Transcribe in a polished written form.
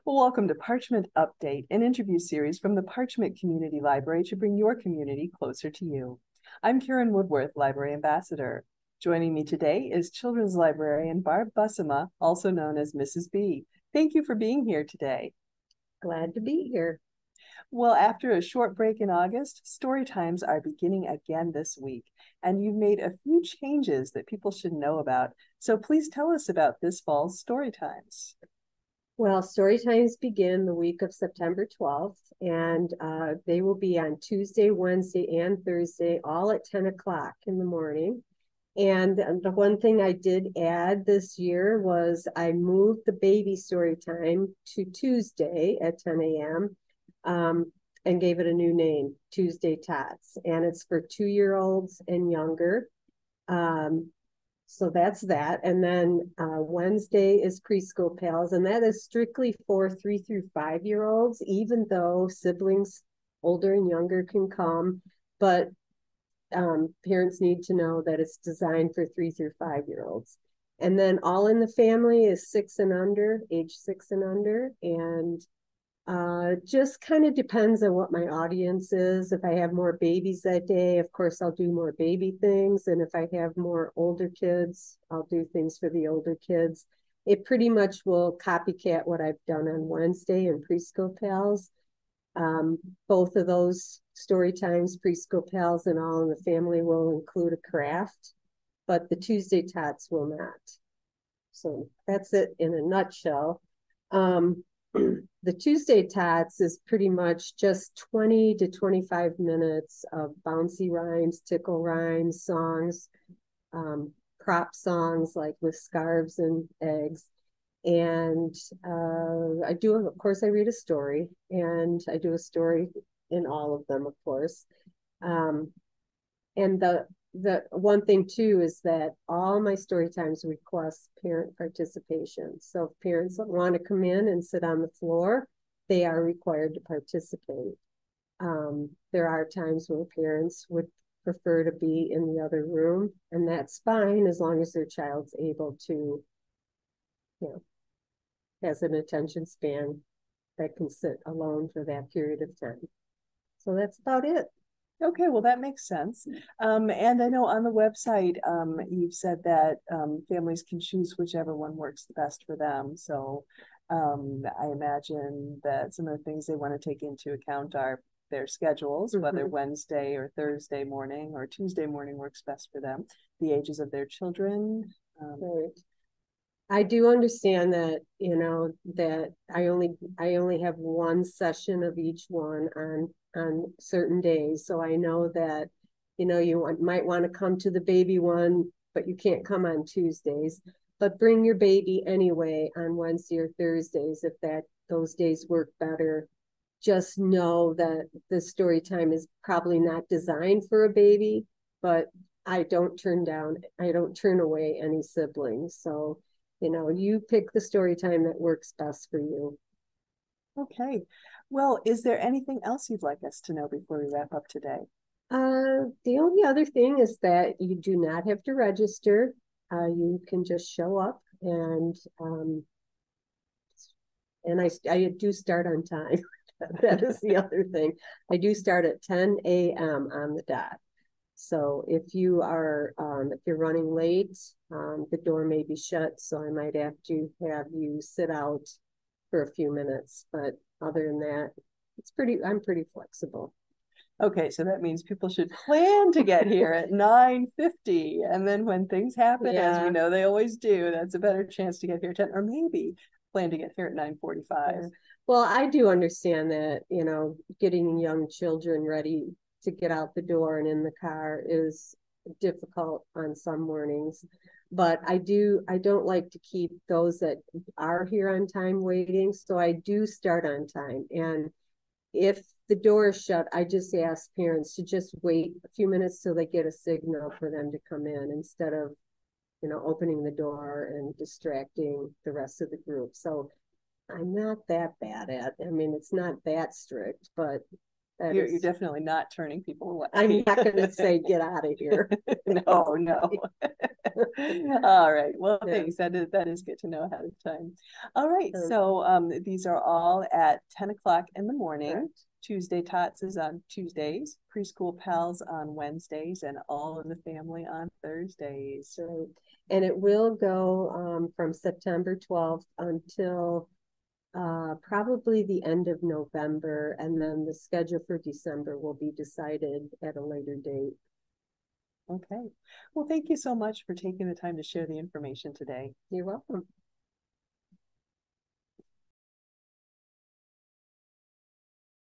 Well, welcome to Parchment Update, an interview series from the Parchment Community Library to bring your community closer to you. I'm Karen Woodworth, Library Ambassador. Joining me today is Children's Librarian Barb Bussema, also known as Mrs. B. Thank you for being here today. Glad to be here. Well, after a short break in August, story times are beginning again this week, and you've made a few changes that people should know about. So please tell us about this fall's story times. Well, story times begin the week of September 12th, and they will be on Tuesday, Wednesday, and Thursday, all at 10 o'clock in the morning. And the one thing I did add this year was I moved the baby story time to Tuesday at 10 a.m. And gave it a new name, Tuesday Tots. And it's for 2-year-olds and younger. So that's that. And then Wednesday is Preschool Pals, and that is strictly for 3 through 5-year-olds, even though siblings older and younger can come. But parents need to know that it's designed for 3 through 5-year-olds. And then All in the Family is age 6 and under. And just kind of depends on what my audience is. If I have more babies that day, of course, I'll do more baby things. And if I have more older kids, I'll do things for the older kids. It pretty much will copycat what I've done on Wednesday in Preschool Pals. Both of those story times, Preschool Pals and All in the Family, will include a craft, but the Tuesday Tots will not. So that's it in a nutshell. The Tuesday Tots is pretty much just 20 to 25 minutes of bouncy rhymes, tickle rhymes, songs, prop songs like with scarves and eggs. And of course, I read a story, and I do a story in all of them, of course. And the one thing too is that all my story times request parent participation. So if parents want to come in and sit on the floor, they are required to participate. There are times when parents would prefer to be in the other room, and that's fine as long as their child's able to, has an attention span that can sit alone for that period of time. So that's about it. Okay, well, that makes sense. And I know on the website, you've said that families can choose whichever one works the best for them. So I imagine that some of the things they want to take into account are their schedules, whether Wednesday or Thursday morning or Tuesday morning works best for them, the ages of their children. Right. I do understand that, that I only have one session of each one on certain days. So I know that, you might want to come to the baby one, but you can't come on Tuesdays. But bring your baby anyway on Wednesday or Thursdays if those days work better. Just know that the story time is probably not designed for a baby, but I don't turn away any siblings. So you pick the story time that works best for you. Okay. Well, is there anything else you'd like us to know before we wrap up today? The only other thing is that you do not have to register. You can just show up, and I do start on time. That is the other thing. I do start at 10 a.m. on the dot. So if you're running late, the door may be shut, so I might have you sit out for a few minutes. But other than that, I'm pretty flexible. Okay, so that means people should plan to get here at 9:50, and then when things happen, as we know they always do, that's a better chance to get here at 10, or maybe plan to get here at 9:45. Yeah. Well, I do understand that, getting young children ready to get out the door and in the car is difficult on some mornings, but I don't like to keep those that are here on time waiting, so I do start on time. And if the door is shut, I just ask parents to just wait a few minutes till they get a signal for them to come in, instead of opening the door and distracting the rest of the group. So I'm not that bad at, it's not that strict, but You're definitely not turning people away. I'm not going to say get out of here. No. All right. Well, thanks. That is good to know ahead of time. All right. So these are all at 10 o'clock in the morning. Correct. Tuesday Tots is on Tuesdays, Preschool Pals on Wednesdays, and All in the Family on Thursdays. Right. And it will go from September 12th until probably the end of November, and then the schedule for December will be decided at a later date. Okay. Well, thank you so much for taking the time to share the information today. You're welcome.